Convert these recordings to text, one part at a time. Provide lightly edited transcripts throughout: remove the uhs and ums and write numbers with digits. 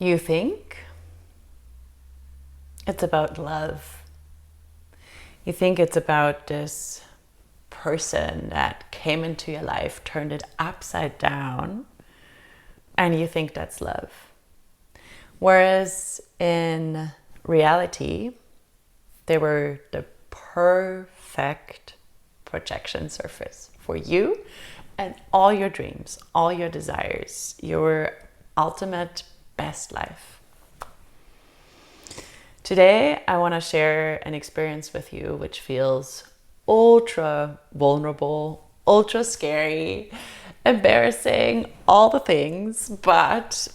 You think it's about love. You think it's about this person that came into your life, turned it upside down, and you think that's love. Whereas in reality, they were the perfect projection surface for you and all your dreams, all your desires, your ultimate best life. Today, I want to share an experience with you which feels ultra vulnerable, ultra scary, embarrassing, all the things, but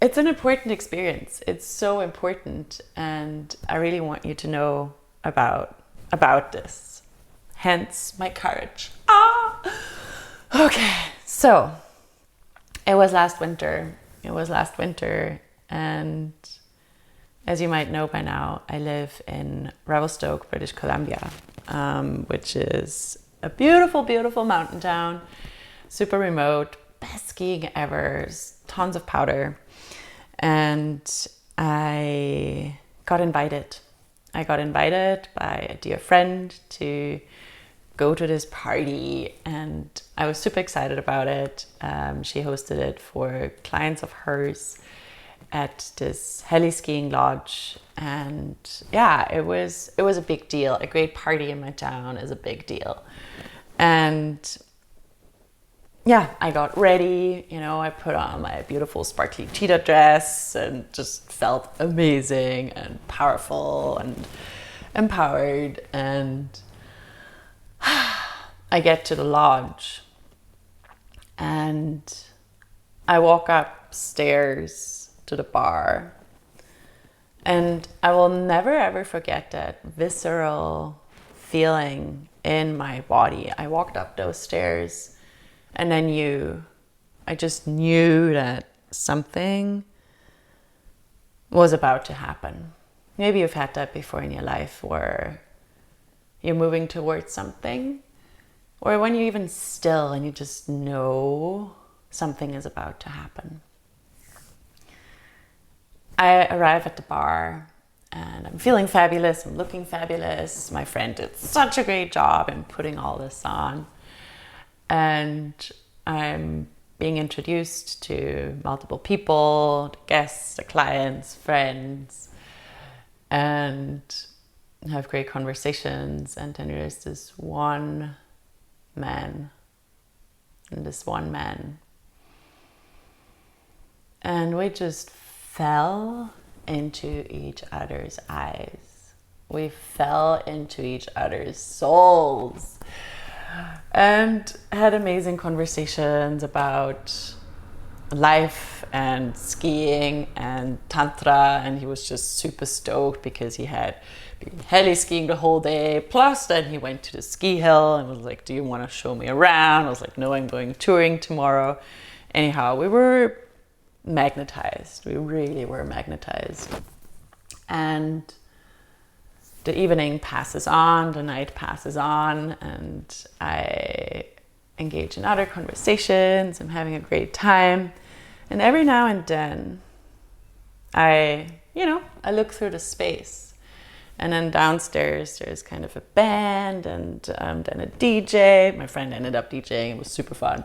it's an important experience. It's so important, and I really want you to know about this. Hence my courage. Okay, so it was last winter. And as you might know by now, I live in Revelstoke, British Columbia, which is a beautiful, beautiful mountain town, super remote, best skiing ever, tons of powder. And I got invited. I got invited by a dear friend to go to this party, and I was super excited about it. She hosted it for clients of hers at this heli skiing lodge, and yeah, it was a big deal. A great party in my town is a big deal. And yeah, I got ready, I put on my beautiful sparkly cheetah dress and just felt amazing and powerful and empowered. And I get to the lodge and I walk upstairs to the bar, and I will never ever forget that visceral feeling in my body. I walked up those stairs and I just knew that something was about to happen. Maybe you've had that before in your life, where you're moving towards something, or when you're even still and you just know something is about to happen. I arrive at the bar and I'm feeling fabulous, I'm looking fabulous. My friend did such a great job in putting all this on. And I'm being introduced to multiple people, the guests, the clients, friends, and have great conversations. And then there's this one man, and we just fell into each other's eyes. We fell into each other's souls and had amazing conversations about life and skiing and tantra. And he was just super stoked because he had been heli skiing the whole day, plus then he went to the ski hill and was like, do you want to show me around? I was like, no, I'm going touring tomorrow. Anyhow, we were magnetized. We really were magnetized. And the evening passes on, the night passes on, and I engage in other conversations. I'm having a great time. And every now and then, I look through the space. And then downstairs, there's kind of a band and then a DJ. My friend ended up DJing. It was super fun.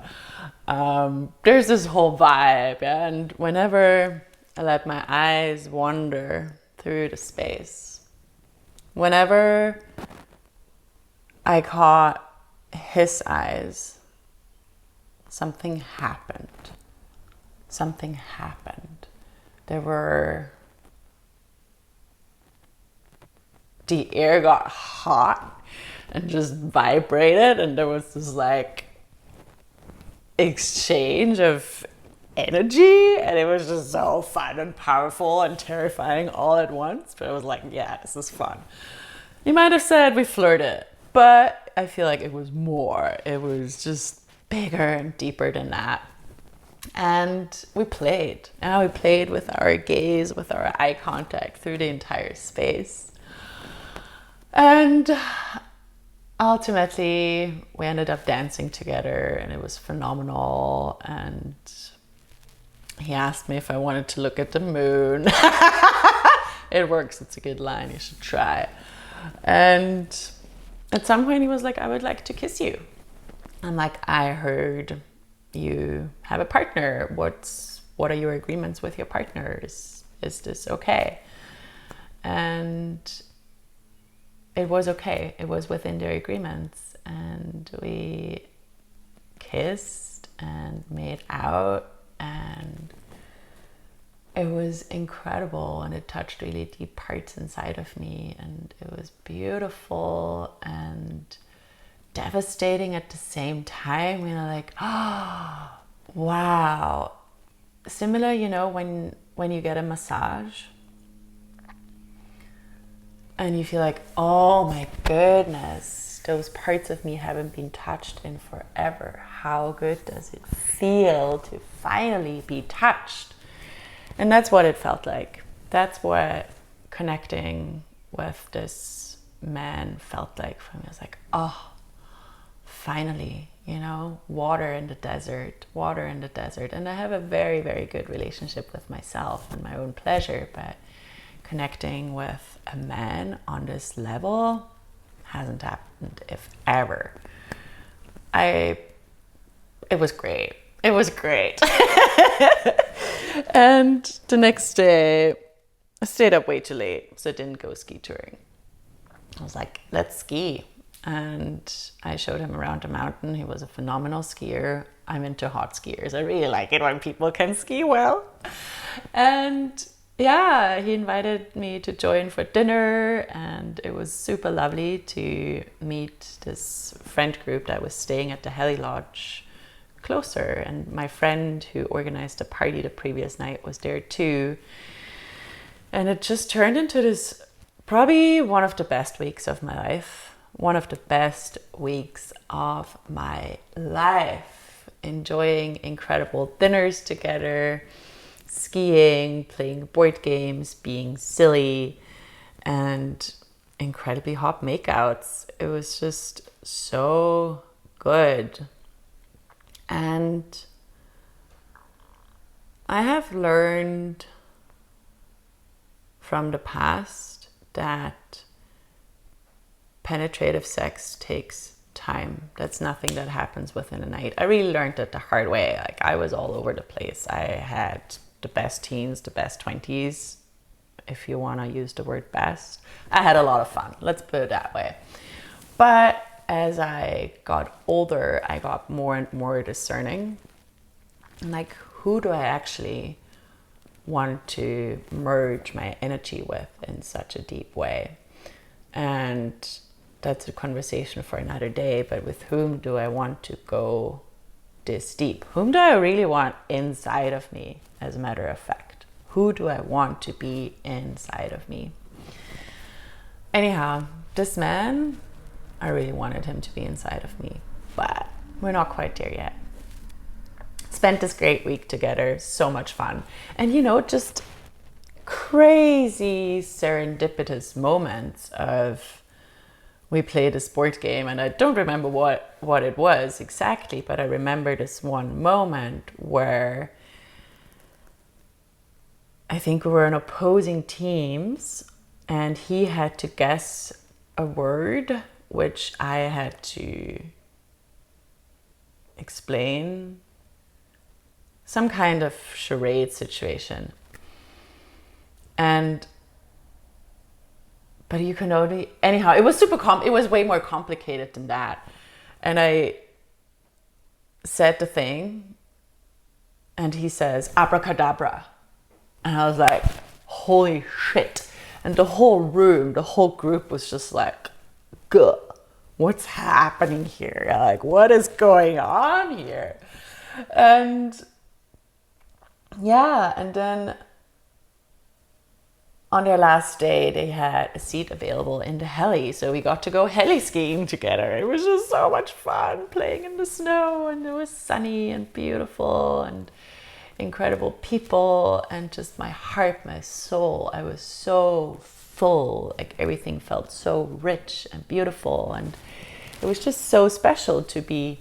There's this whole vibe. And whenever I let my eyes wander through the space, whenever I caught his eyes, something happened. The air got hot and just vibrated, and there was this exchange of energy, and it was just so fun and powerful and terrifying all at once. But I was like, yeah, this is fun. You might have said we flirted, but I feel like it was more. It was just bigger and deeper than that. And we played. And we played with our gaze, with our eye contact through the entire space. And ultimately, we ended up dancing together, and it was phenomenal. And he asked me if I wanted to look at the moon. It works, it's a good line, you should try. And at some point he was like, I would like to kiss you. I'm like, I heard you have a partner. What are your agreements with your partners? Is this okay? And it was okay. It was within their agreements. And we kissed and made out, and it was incredible, and it touched really deep parts inside of me, and it was beautiful and devastating at the same time. Like, oh, wow. Similar, when you get a massage and you feel like, oh my goodness, those parts of me haven't been touched in forever. How good does it feel to finally be touched? And that's what it felt like. That's what connecting with this man felt like for me. I was like, oh, finally, water in the desert. And I have a very, very good relationship with myself and my own pleasure, but connecting with a man on this level hasn't happened, if ever. It was great. It was great. And the next day, I stayed up way too late, so I didn't go ski touring. I was like, let's ski. And I showed him around the mountain. He was a phenomenal skier. I'm into hot skiers. I really like it when people can ski well. And yeah, he invited me to join for dinner, and it was super lovely to meet this friend group that was staying at the Heli Lodge closer. And my friend who organized the party the previous night was there too. And it just turned into this, probably one of the best weeks of my life. One of the best weeks of my life. Enjoying incredible dinners together, skiing, playing board games, being silly, and incredibly hot makeouts. It was just so good. And I have learned from the past that penetrative sex takes time. That's nothing that happens within a night. I really learned it the hard way. Like, I was all over the place. I had the best teens, the best 20s, if you want to use the word best. I had a lot of fun. Let's put it that way. But as I got older, I got more and more discerning. Like, who do I actually want to merge my energy with in such a deep way? And that's a conversation for another day, but with whom do I want to go this deep? Whom do I really want inside of me, as a matter of fact? Who do I want to be inside of me? Anyhow, this man, I really wanted him to be inside of me, but we're not quite there yet. Spent this great week together, so much fun. And just crazy serendipitous moments of, we played a sport game, and I don't remember what it was exactly, but I remember this one moment where I think we were on opposing teams, and he had to guess a word which I had to explain, some kind of charade situation. But you can only, anyhow, it was it was way more complicated than that. And I said the thing, and he says, abracadabra. And I was like, holy shit. And the whole group was just like, good. What's happening here? Like, what is going on here? And yeah, and then on their last day, they had a seat available in the heli, so we got to go heli skiing together. It was just so much fun, playing in the snow, and it was sunny and beautiful and incredible people, and just my heart, my soul, I was so full. Like, everything felt so rich and beautiful, and it was just so special to be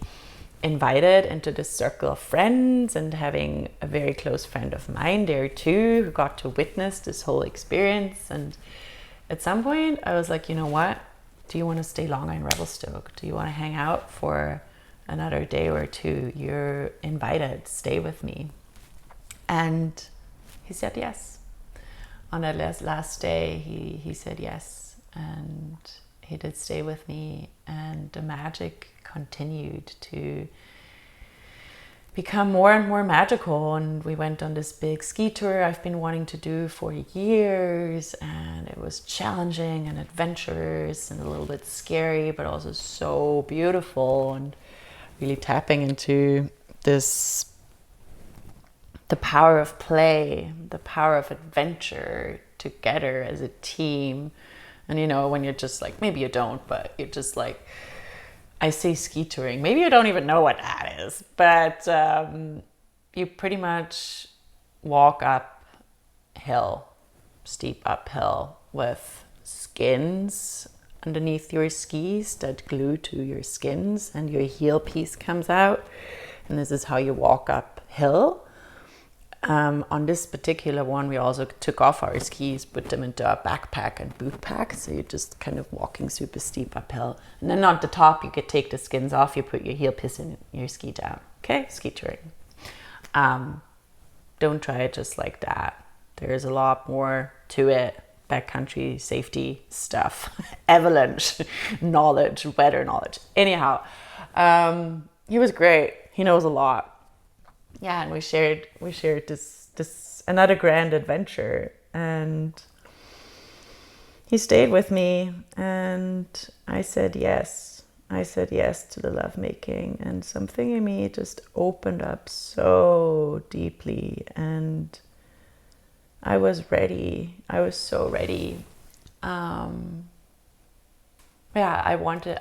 invited into this circle of friends, and having a very close friend of mine there too, who got to witness this whole experience. And at some point I was like, you know what? Do you want to stay longer in Revelstoke? Do you want to hang out for another day or two? You're invited. Stay with me. And he said yes. On that last day, he said yes. And he did stay with me. And the magic continued to become more and more magical. And we went on this big ski tour I've been wanting to do for years, and it was challenging and adventurous and a little bit scary, but also so beautiful, and really tapping into this, the power of play, the power of adventure together as a team. And you know, when you're just like, maybe you don't, but you're just like, I say ski touring, maybe you don't even know what that is, but you pretty much walk uphill, steep uphill, with skins underneath your skis that glue to your skins, and your heel piece comes out, and this is how you walk uphill. On this particular one, we also took off our skis, put them into our backpack and boot pack. So you're just kind of walking super steep uphill. And then on the top, you could take the skins off. You put your heel piece in your ski down. Okay, ski touring. Don't try it just like that. There's a lot more to it. Backcountry safety stuff, avalanche knowledge, weather knowledge. Anyhow, he was great. He knows a lot. Yeah, and we shared this another grand adventure, and he stayed with me, and I said yes. I said yes to the lovemaking, and something in me just opened up so deeply, and I was ready. I was so ready. Yeah, I wanted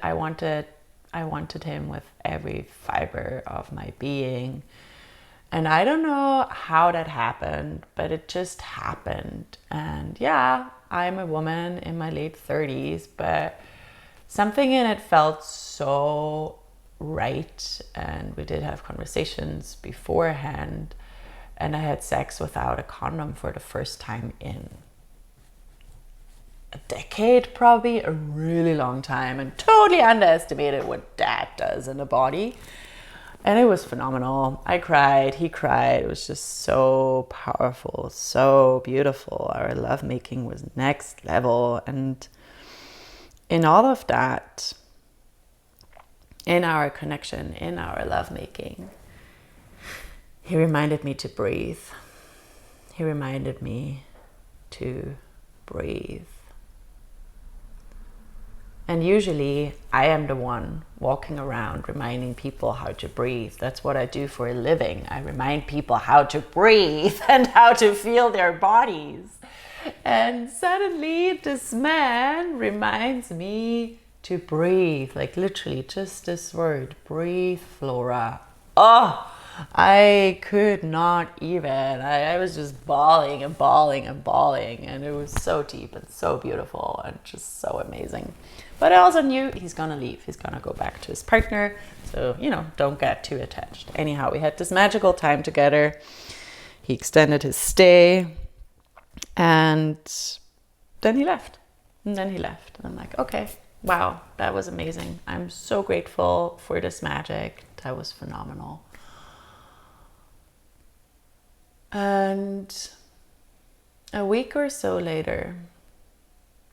him with every fiber of my being. And I don't know how that happened, but it just happened. And yeah, I'm a woman in my late 30s, but something in it felt so right. And we did have conversations beforehand. And I had sex without a condom for the first time in a decade, probably a really long time, and totally underestimated what that does in the body. And it was phenomenal. I cried, he cried. It was just so powerful, so beautiful. Our lovemaking was next level. And in all of that, in our connection, in our lovemaking, he reminded me to breathe. He reminded me to breathe. And usually I am the one walking around reminding people how to breathe. That's what I do for a living. I remind people how to breathe and how to feel their bodies. And suddenly this man reminds me to breathe. Like literally just this word, breathe, Flora. Oh, I could not even. I was just bawling and bawling and bawling. And it was so deep and so beautiful and just so amazing. But I also knew he's gonna leave. He's gonna go back to his partner. So, you know, don't get too attached. Anyhow, we had this magical time together. He extended his stay. And then he left. And I'm like, okay, wow, that was amazing. I'm so grateful for this magic. That was phenomenal. And a week or so later,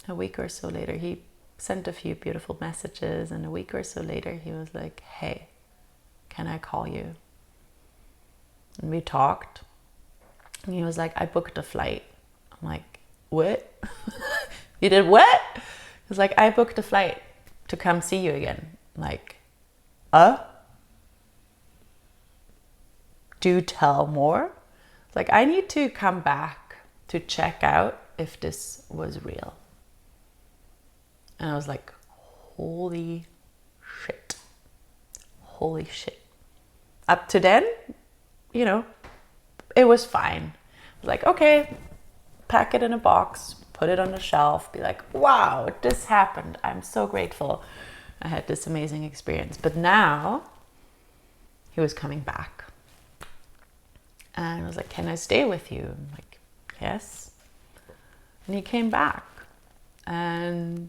he sent a few beautiful messages, and a week or so later he was like, hey, can I call you? And we talked, and he was like, I booked a flight. I'm like, what? You did what? He was like, I booked a flight to come see you again. I'm like, do tell more. Like, I need to come back to check out if this was real. And I was like, holy shit. Up to then, you know, it was fine. Like, okay, pack it in a box, put it on the shelf, be like, wow, this happened. I'm so grateful. I had this amazing experience. But now he was coming back. And I was like, can I stay with you? I'm like, yes. And he came back. And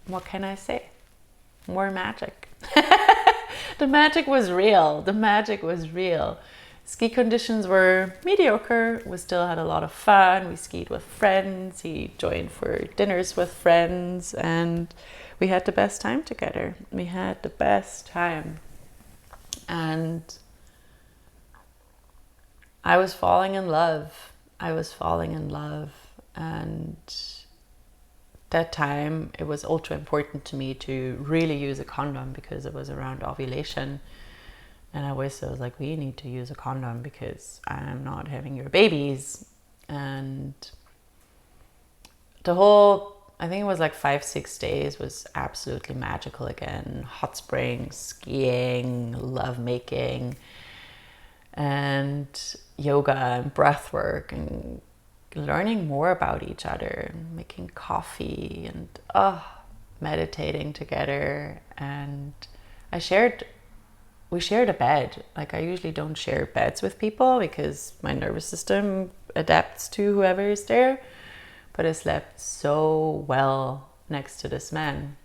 what can I say? More magic. The magic was real. The magic was real. Ski conditions were mediocre. We still had a lot of fun. We skied with friends. He joined for dinners with friends. And we had the best time together. We had the best time. And I was falling in love. I was falling in love. And that time it was ultra important to me to really use a condom because it was around ovulation. And I was like, we need to use a condom because I'm not having your babies. And the whole, I think it was like 5-6 days was absolutely magical again. Hot springs, skiing, love making, and yoga and breath work and learning more about each other, making coffee and meditating together. And we shared a bed. Like, I usually don't share beds with people because my nervous system adapts to whoever is there. But I slept so well next to this man.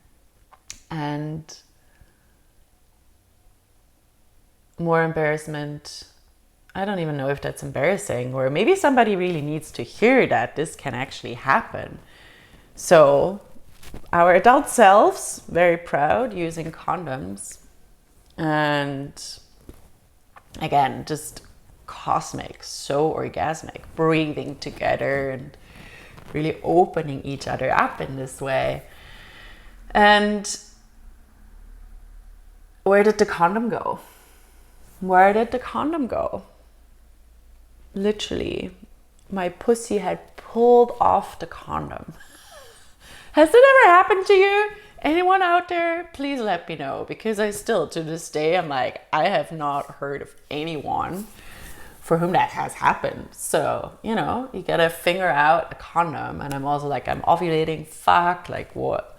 And more embarrassment, I don't even know if that's embarrassing, or maybe somebody really needs to hear that this can actually happen. So our adult selves, very proud, using condoms. And again, just cosmic, so orgasmic, breathing together and really opening each other up in this way. And where did the condom go? Where did the condom go? Literally, my pussy had pulled off the condom. Has it ever happened to you? Anyone out there, please let me know, because I still, to this day, I'm like, I have not heard of anyone for whom that has happened. So, you know, you gotta figure out a condom. And I'm also like, I'm ovulating, fuck, like what?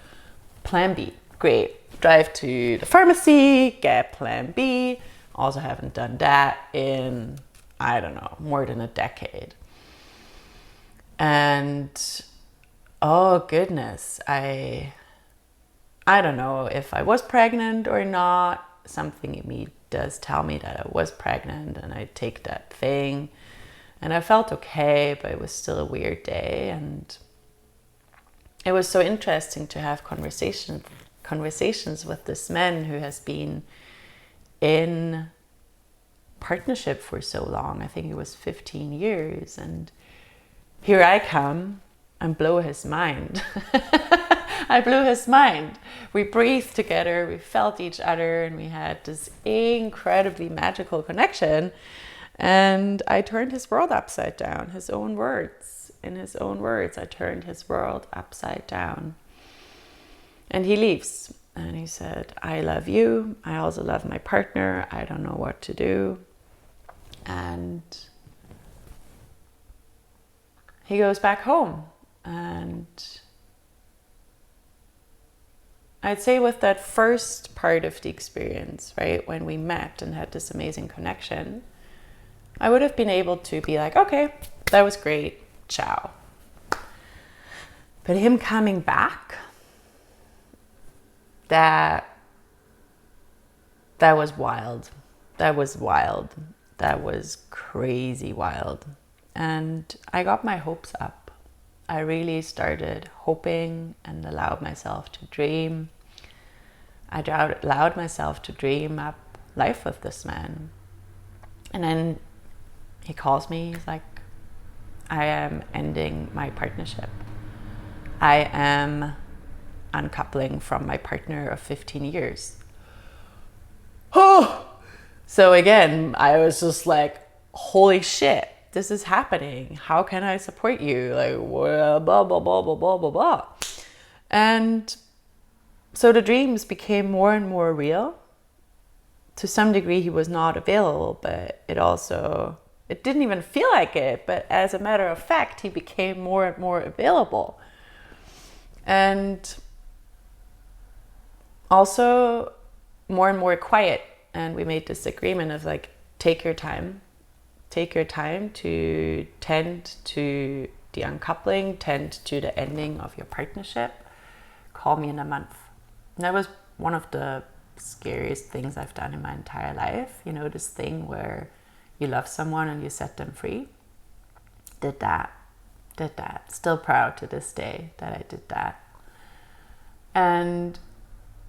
Plan B, great. Drive to the pharmacy, get plan B. Also haven't done that in, I don't know, more than a decade. And oh goodness, I don't know if I was pregnant or not. Something in me does tell me that I was pregnant, and I take that thing. And I felt okay, but it was still a weird day. And it was so interesting to have conversations with this man who has been in partnership for so long. I think it was 15 years. And here I come and blow his mind. I blew his mind. We breathed together, we felt each other, and we had this incredibly magical connection. And I turned his world upside down, his own words. In his own words, I turned his world upside down. And he leaves. And he said, I love you. I also love my partner. I don't know what to do. And he goes back home. And I'd say with that first part of the experience, right, when we met and had this amazing connection, I would have been able to be like, okay, that was great, ciao. But him coming back, that was wild. That was wild. That was crazy wild. And I got my hopes up. I really started hoping and allowed myself to dream. I allowed myself to dream up life with this man. And then he calls me, he's like, I am ending my partnership. I am uncoupling from my partner of 15 years. Oh! So again, I was just like, holy shit, this is happening. How can I support you? Like, blah, blah, blah, blah, blah, blah, blah. And so the dreams became more and more real. To some degree, he was not available, but it didn't even feel like it. But as a matter of fact, he became more and more available. And also more and more quiet And we made this agreement of like, take your time to tend to the uncoupling, tend to the ending of your partnership. Call me in a month. And that was one of the scariest things I've done in my entire life. You know, this thing where you love someone and you set them free. Did that. Still proud to this day that I did that. And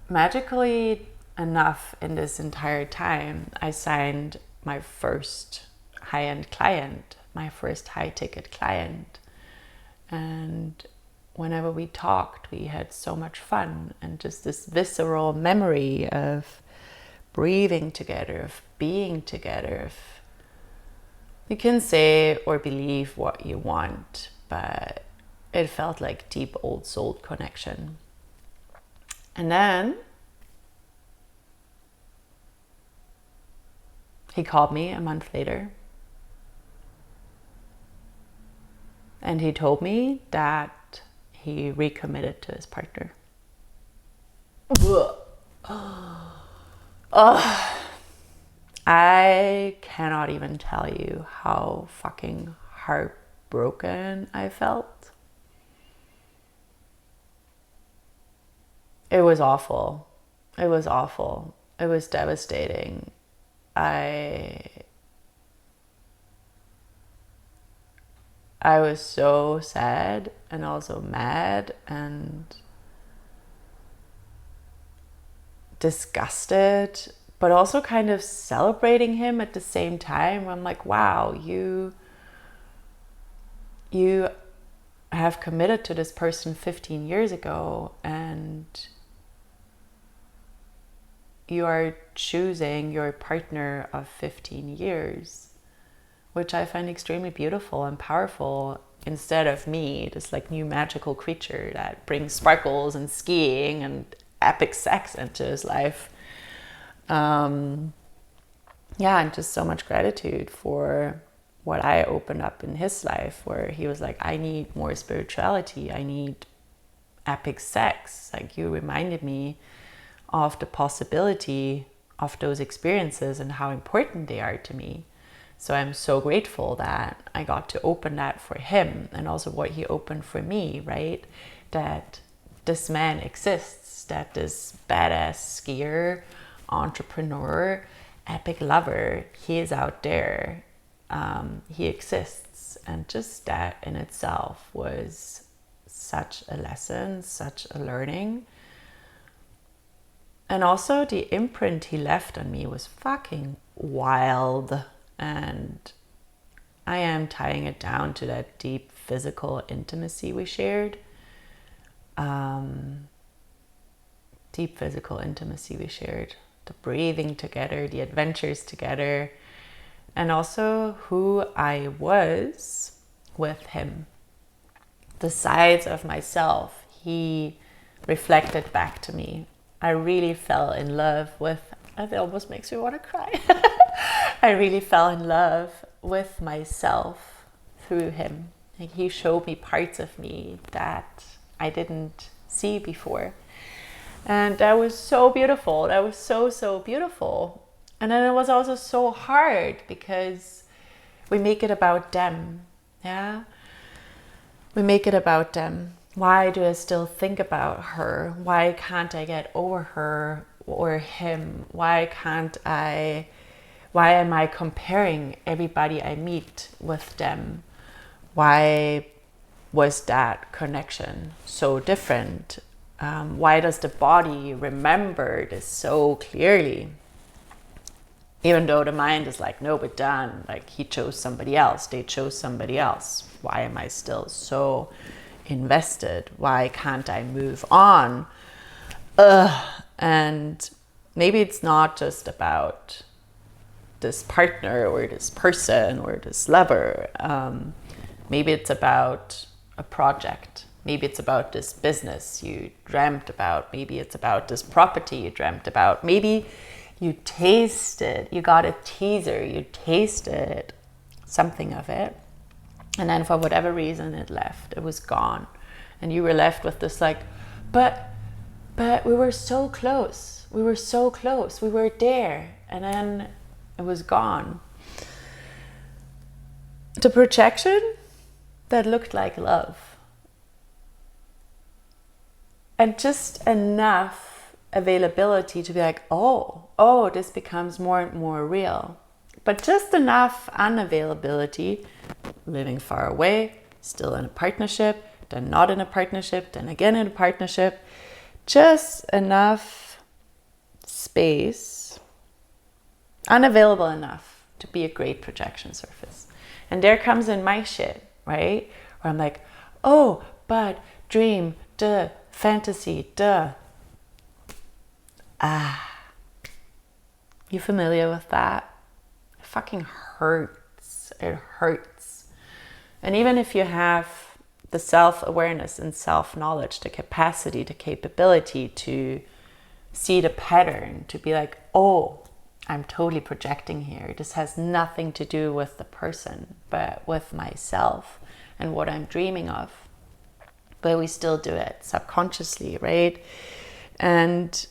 magically enough, in this entire time, I signed my first high-end client, my first high-ticket client. And whenever we talked, we had so much fun, and just this visceral memory of breathing together, of being together. Of, you can say or believe what you want, but it felt like deep old soul connection. And then he called me a month later, and he told me that he recommitted to his partner. I cannot even tell you how fucking heartbroken I felt. It was awful. It was awful. It was devastating. I was so sad and also mad and disgusted, but also kind of celebrating him at the same time. I'm like, wow, you have committed to this person 15 years ago, and you are choosing your partner of 15 years, which I find extremely beautiful and powerful, instead of me, this like new magical creature that brings sparkles and skiing and epic sex into his life. And just so much gratitude for what I opened up in his life, where he was like, I need more spirituality, I need epic sex. Like, you reminded me of the possibility of those experiences and how important they are to me. So I'm so grateful that I got to open that for him, and also what he opened for me, right? That this man exists, that this badass skier, entrepreneur, epic lover, he is out there. He exists. And just that in itself was such a lesson, such a learning. And also the imprint he left on me was fucking wild. And I am tying it down to that deep physical intimacy we shared. Deep physical intimacy we shared. The breathing together, the adventures together, and also who I was with him. The sides of myself he reflected back to me. I really fell in love with, it almost makes me want to cry. I really fell in love with myself through him. Like, he showed me parts of me that I didn't see before. And that was so beautiful. That was so, so beautiful. And then it was also so hard because we make it about them. Yeah? We make it about them. Why do I still think about her? Why can't I get over her or him? Why am I comparing everybody I meet with them? Why was that connection so different? Why does the body remember this so clearly? Even though the mind is like, no, but done. Like, he chose somebody else. They chose somebody else. Why am I still so invested? Why can't I move on? And maybe it's not just about this partner or this person or this lover. Maybe it's about a project. Maybe it's about this business you dreamt about. Maybe it's about this property you dreamt about. Maybe you tasted, you got a teaser, you tasted something of it. And then for whatever reason it left, it was gone. And you were left with this like, but we were so close. We were so close. We were there. and then it was gone. The projection that looked like love. And just enough availability to be like, oh, this becomes more and more real. But just enough unavailability, living far away, still in a partnership, then not in a partnership, then again in a partnership. Just enough space, unavailable enough to be a great projection surface. And there comes in my shit, right? Where I'm like, oh, but dream, duh, fantasy, duh. You familiar with that? It fucking hurts. It hurts. And even if you have the self-awareness and self-knowledge, the capacity, the capability to see the pattern, to be like, oh, I'm totally projecting here. This has nothing to do with the person, but with myself and what I'm dreaming of. But we still do it subconsciously, right? And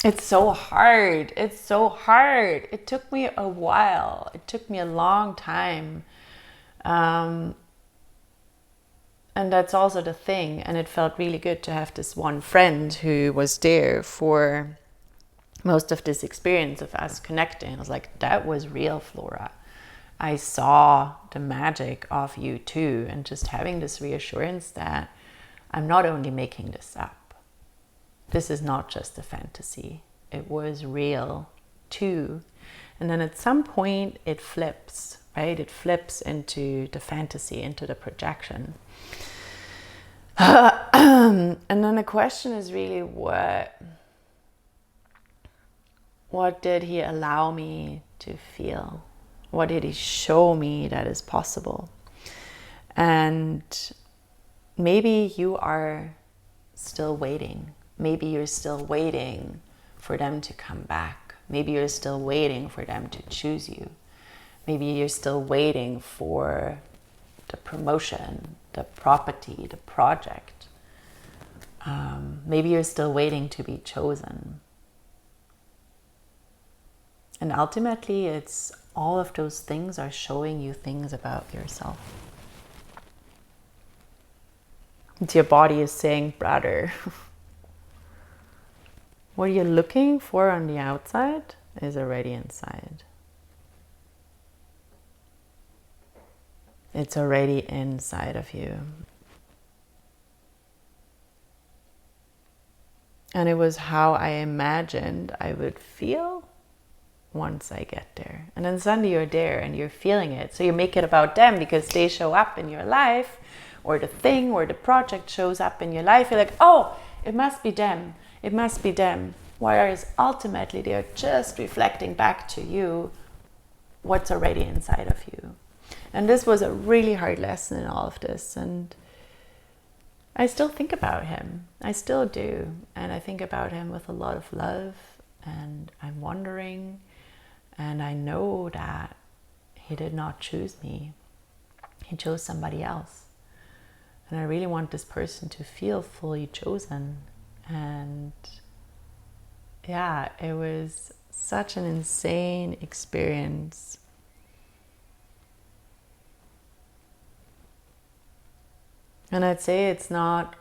it's so hard. It's so hard. It took me a while. It took me a long time. And that's also the thing. And it felt really good to have this one friend who was there for most of this experience of us connecting. I was like, that was real, Flora. I saw the magic of you too. And just having this reassurance that I'm not only making this up. This is not just a fantasy. It was real too. And then at some point it flips, right? It flips into the fantasy, into the projection. And then the question is really what did he allow me to feel? What did he show me that is possible? And maybe you are still waiting. Maybe you're still waiting for them to come back. Maybe you're still waiting for them to choose you. Maybe you're still waiting for the promotion, the property, the project. Maybe you're still waiting to be chosen. And ultimately, it's all of those things are showing you things about yourself. And your body is saying, brother, what you're looking for on the outside is already inside. It's already inside of you. And it was how I imagined I would feel once I get there. And then suddenly you're there and you're feeling it. So you make it about them because they show up in your life, or the thing or the project shows up in your life. You're like, oh, it must be them. It must be them. Whereas ultimately they're just reflecting back to you what's already inside of you. And this was a really hard lesson in all of this. And I still think about him. I still do. And I think about him with a lot of love. And I'm wondering. And I know that he did not choose me. He chose somebody else. And I really want this person to feel fully chosen. And yeah, it was such an insane experience. And I'd say it's not,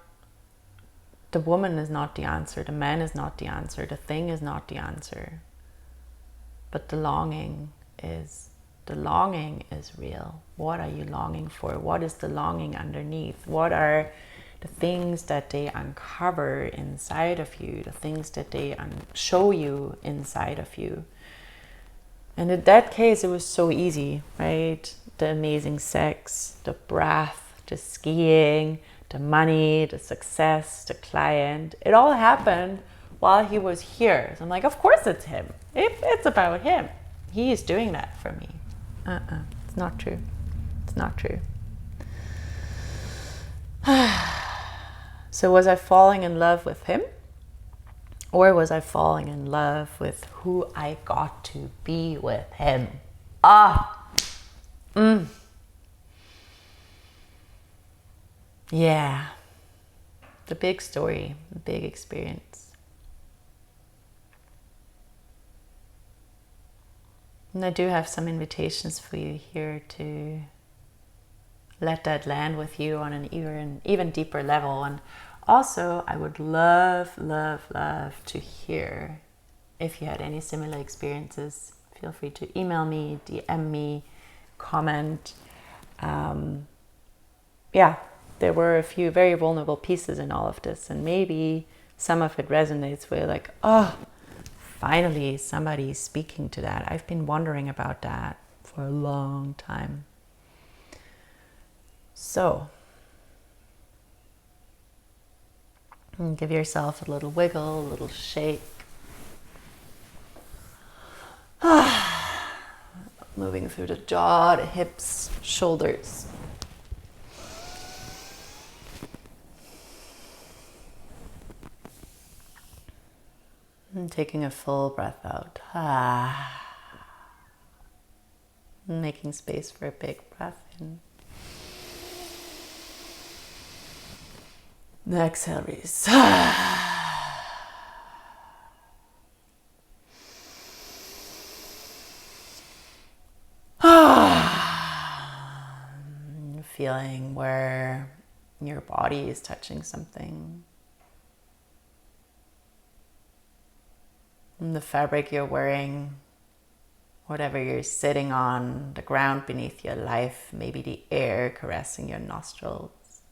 the woman is not the answer, the man is not the answer, the thing is not the answer. But the longing is real. What are you longing for? What is the longing underneath? What are the things that they uncover inside of you, the things that they show you inside of you? And in that case, it was so easy, right? The amazing sex, the breath, the skiing, the money, the success, the client. It all happened while he was here. So I'm like, of course it's him. It's about him. He is doing that for me. It's not true. It's not true. So was I falling in love with him? Or was I falling in love with who I got to be with him? Yeah. The big story, the big experience. And I do have some invitations for you here to let that land with you on an even deeper level. And also, I would love, love, love to hear if you had any similar experiences. Feel free to email me, DM me, comment. There were a few very vulnerable pieces in all of this, and maybe some of it resonates where you're like, oh, finally somebody is speaking to that. I've been wondering about that for a long time. So give yourself a little wiggle, a little shake. Moving through the jaw, the hips, shoulders. And taking a full breath out. Making space for a big breath in. And exhale, release. Feeling where your body is touching something. And the fabric you're wearing, whatever you're sitting on, the ground beneath your life, maybe the air caressing your nostrils.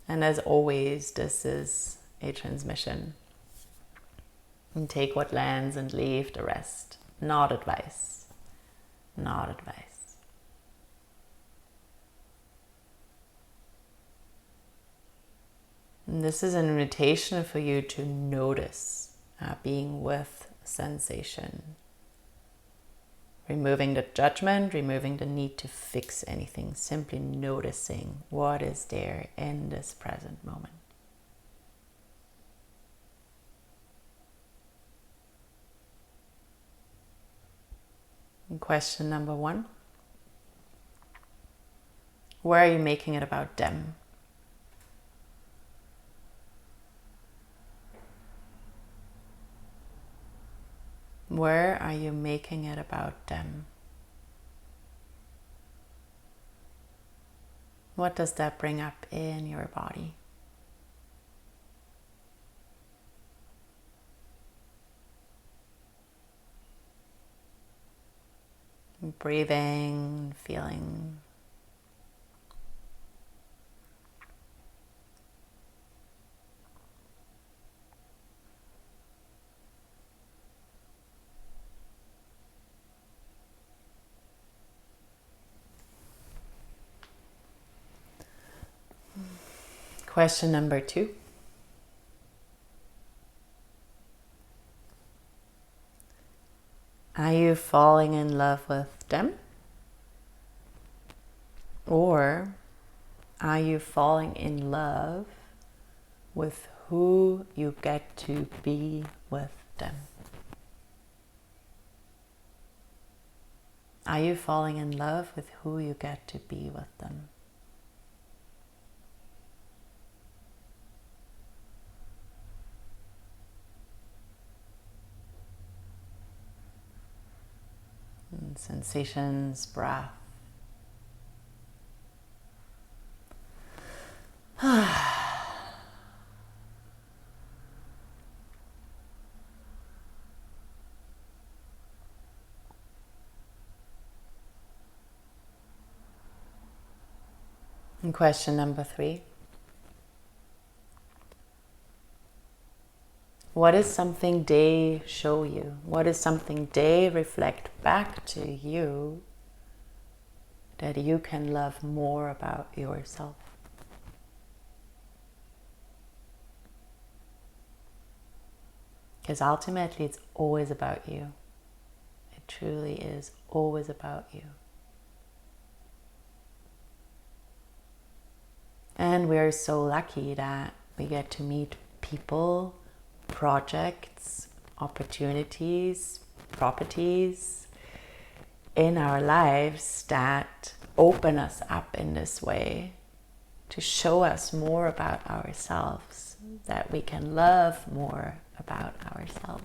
And as always, this is a transmission. And take what lands and leave the rest. Not advice. Not advice. And this is an invitation for you to notice being with sensation. Removing the judgment, removing the need to fix anything. Simply noticing what is there in this present moment. And question number 1. Where are you making it about them? Where are you making it about them? What does that bring up in your body? Breathing, feeling. Question number 2. Are you falling in love with them? Or are you falling in love with who you get to be with them? Are you falling in love with who you get to be with them? And sensations, breath. And question number 3. What is something they show you? What is something they reflect back to you that you can love more about yourself? Because ultimately it's always about you. It truly is always about you. And we're so lucky that we get to meet people, projects, opportunities, properties in our lives that open us up in this way to show us more about ourselves, that we can love more about ourselves.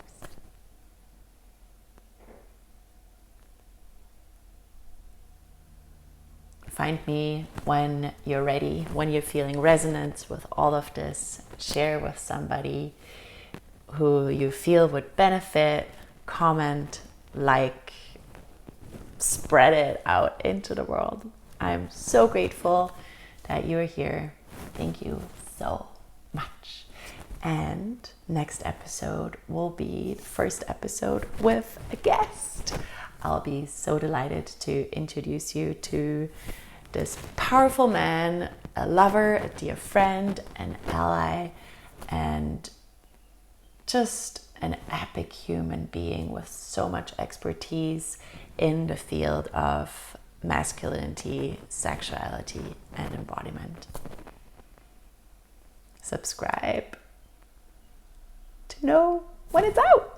Find me when you're ready, when you're feeling resonance with all of this. Share with somebody who you feel would benefit. Comment, like, spread it out into the world. I'm so grateful that you're here. Thank you so much. And next episode will be the first episode with a guest. I'll be so delighted to introduce you to this powerful man, a lover, a dear friend, an ally, and just an epic human being with so much expertise in the field of masculinity, sexuality, and embodiment. Subscribe to know when it's out.